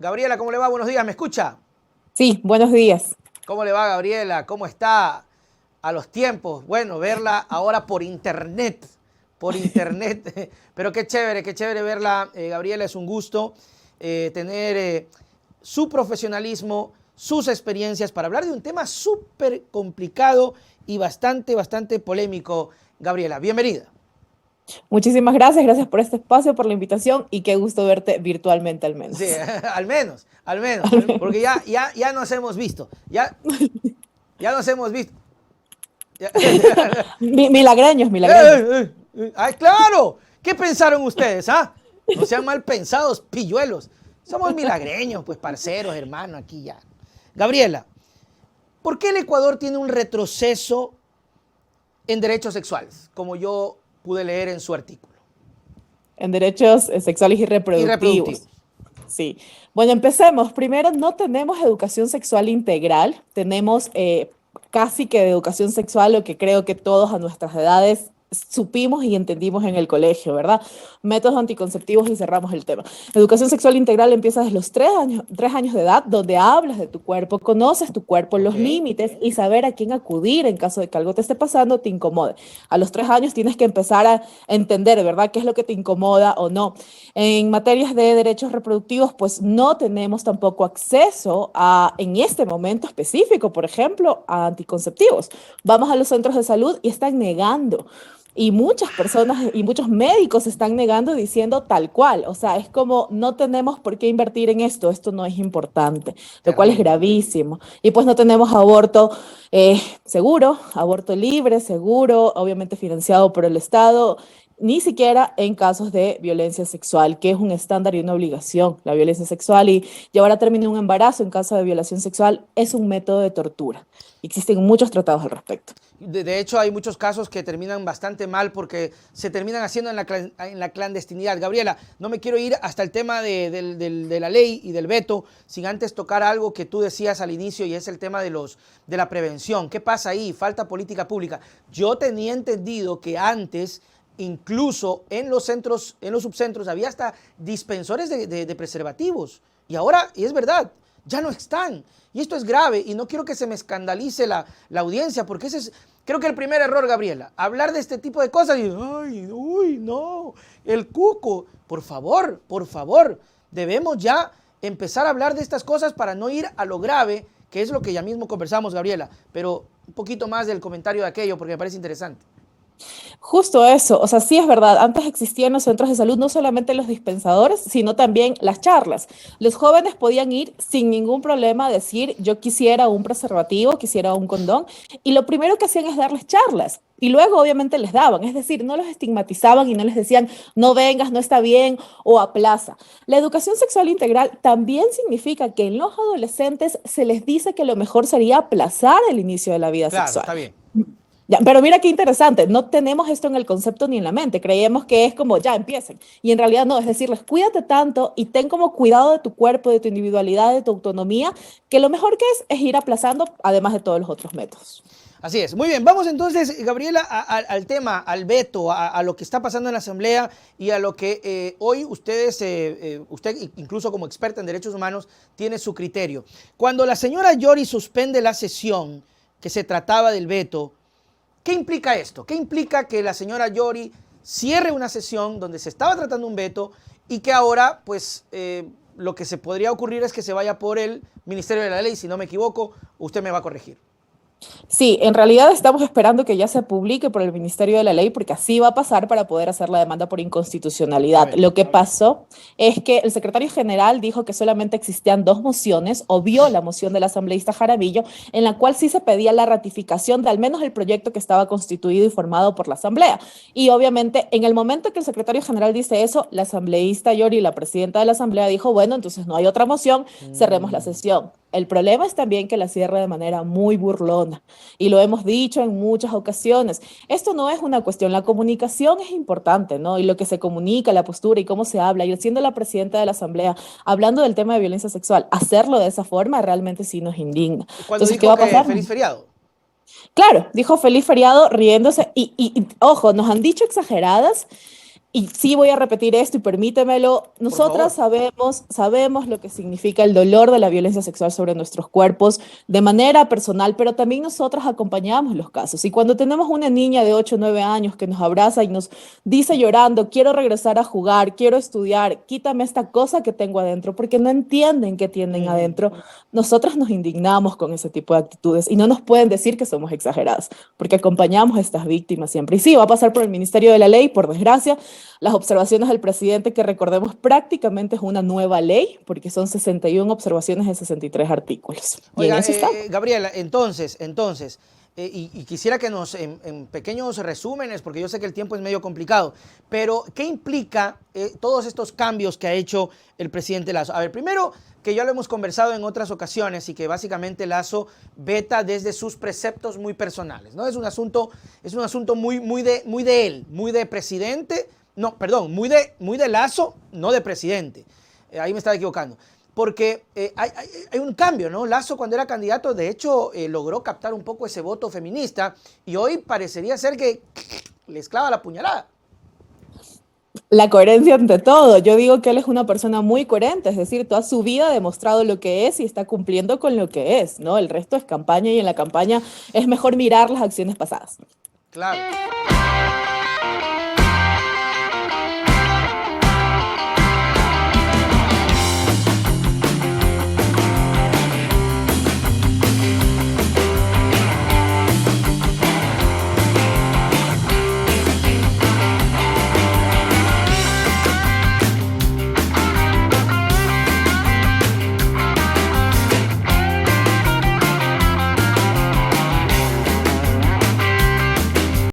Gabriela, ¿cómo le va? Buenos días, ¿me escucha? Sí, buenos días. ¿Cómo le va, Gabriela? ¿Cómo está a los tiempos? Bueno, verla ahora por internet, pero qué chévere verla, Gabriela, es un gusto tener su profesionalismo, sus experiencias para hablar de un tema súper complicado y bastante polémico. Gabriela, bienvenida. Muchísimas gracias, gracias por este espacio, por la invitación y qué gusto verte virtualmente al Sí, menos. al menos, porque ya nos hemos visto, ya nos hemos visto. Ya. Milagreños, milagreños. ¡Ay, claro! ¿Qué pensaron ustedes, ah? No sean mal pensados, pilluelos. Somos milagreños, pues parceros, hermano, aquí ya. Gabriela, ¿por qué el Ecuador tiene un retroceso en derechos sexuales? Como yo pude leer en su artículo. En derechos sexuales y Y reproductivos. reproductivos. Sí. Bueno, empecemos. Primero, no tenemos educación sexual integral. Tenemos casi que de educación sexual lo que creo que todos a nuestras edades supimos y entendimos en el colegio, ¿verdad? Métodos anticonceptivos y cerramos el tema. Educación sexual integral empieza desde los 3 años de edad, donde hablas de tu cuerpo, conoces tu cuerpo, Ok. los límites y saber a quién acudir en caso de que algo te esté pasando, te incomode. A los 3 años tienes que empezar a entender, ¿verdad?, qué es lo que te incomoda o no. En materias de derechos reproductivos, pues no tenemos tampoco acceso a, en este momento específico, por ejemplo, a anticonceptivos. Vamos a los centros de salud y están negando. Y muchas personas y muchos médicos están negando diciendo tal cual. O sea, es como no tenemos por qué invertir en esto no es importante, lo cual es Terrible. gravísimo. Y pues no tenemos aborto seguro, aborto libre, seguro, obviamente financiado por el Estado, ni siquiera en casos de violencia sexual, que es un estándar y una obligación, la violencia sexual, y llevar a término un embarazo en caso de violación sexual es un método de tortura. Existen muchos tratados al respecto. De hecho, hay muchos casos que terminan bastante mal porque se terminan haciendo en la clandestinidad. Gabriela, no me quiero ir hasta el tema de la ley y del veto sin antes tocar algo que tú decías al inicio y es el tema de la prevención. ¿Qué pasa ahí? Falta política pública. Yo tenía entendido que antes, incluso en los centros, en los subcentros, había hasta dispensores de preservativos. Y ahora, y es verdad, ya no están. Y esto es grave y no quiero que se me escandalice la audiencia porque ese es, creo que el primer error, Gabriela, hablar de este tipo de cosas y, ay, uy, no, el cuco, por favor, debemos ya empezar a hablar de estas cosas para no ir a lo grave, que es lo que ya mismo conversamos, Gabriela, pero un poquito más del comentario de aquello porque me parece interesante. Justo eso, o sea, sí es verdad, antes existían los centros de salud no solamente los dispensadores, sino también las charlas. Los jóvenes podían ir sin ningún problema a decir, yo quisiera un preservativo, quisiera un condón, y lo primero que hacían es darles charlas. Y luego obviamente les daban, es decir, no los estigmatizaban y no les decían, no vengas, no está bien o aplaza. La educación sexual integral también significa que en los adolescentes se les dice que lo mejor sería aplazar el inicio de la vida Claro, sexual. está bien. Ya, pero mira qué interesante, no tenemos esto en el concepto ni en la mente, creemos que es como ya empiecen y en realidad no, es decirles cuídate tanto y ten como cuidado de tu cuerpo, de tu individualidad, de tu autonomía, que lo mejor que es ir aplazando además de todos los otros métodos. Así es. Muy bien, vamos entonces, Gabriela, al tema, al veto, a lo que está pasando en la Asamblea y a lo que hoy ustedes, usted incluso como experta en derechos humanos, tiene su criterio. Cuando la señora Yori suspende la sesión que se trataba del veto, ¿qué implica esto? ¿Qué implica que la señora Yori cierre una sesión donde se estaba tratando un veto y que ahora, pues, lo que se podría ocurrir es que se vaya por el Ministerio de la Ley, si no me equivoco, usted me va a corregir? Sí, en realidad estamos esperando que ya se publique por el Ministerio de la Ley porque así va a pasar para poder hacer la demanda por A inconstitucionalidad. ver. Lo que pasó es que el secretario general dijo que solamente existían dos mociones, obvió la moción del asambleísta Jaramillo, en la cual sí se pedía la ratificación de al menos el proyecto que estaba constituido y formado por la Asamblea. Y obviamente en el momento que el secretario general dice eso, la asambleísta Yori, la presidenta de la Asamblea, dijo, bueno, entonces no hay otra moción, cerremos la sesión. El problema es también que la cierra de manera muy burlona y lo hemos dicho en muchas ocasiones. Esto no es una cuestión, la comunicación es importante, ¿no? Y lo que se comunica, la postura y cómo se habla. Y siendo la presidenta de la Asamblea, hablando del tema de violencia sexual, hacerlo de esa forma realmente sí nos indigna. Cuando Entonces, ¿qué dijo va a que pasar? feliz feriado. Claro, dijo feliz feriado riéndose y ojo, nos han dicho exageradas. Y sí voy a repetir esto y permítemelo, Por favor. nosotras sabemos lo que significa el dolor de la violencia sexual sobre nuestros cuerpos de manera personal, pero también nosotras acompañamos los casos. Y cuando tenemos una niña de 8 o 9 años que nos abraza y nos dice llorando, quiero regresar a jugar, quiero estudiar, quítame esta cosa que tengo adentro, porque no entienden qué tienen Ujú. adentro, nosotras nos indignamos con ese tipo de actitudes y no nos pueden decir que somos exageradas, porque acompañamos a estas víctimas siempre. Y sí, va a pasar por el Ministerio de la Ley, por desgracia. Las observaciones del presidente, que recordemos prácticamente es una nueva ley, porque son 61 observaciones de 63 artículos. Y en Oiga, eso está. Gabriela, entonces, y quisiera que nos, en pequeños resúmenes, porque yo sé que el tiempo es medio complicado, pero ¿qué implica todos estos cambios que ha hecho el presidente Lasso? A ver, primero, que ya lo hemos conversado en otras ocasiones y que básicamente Lasso veta desde sus preceptos muy personales, ¿no? Es un asunto muy de él, muy de presidente, no, perdón, muy de Lasso, no de presidente. Ahí me estaba equivocando. Porque hay un cambio, ¿no? Lasso, cuando era candidato, de hecho, logró captar un poco ese voto feminista y hoy parecería ser que les clava la puñalada. La coherencia ante todo. Yo digo que él es una persona muy coherente, es decir, toda su vida ha demostrado lo que es y está cumpliendo con lo que es, ¿no? El resto es campaña y en la campaña es mejor mirar las acciones pasadas. Claro.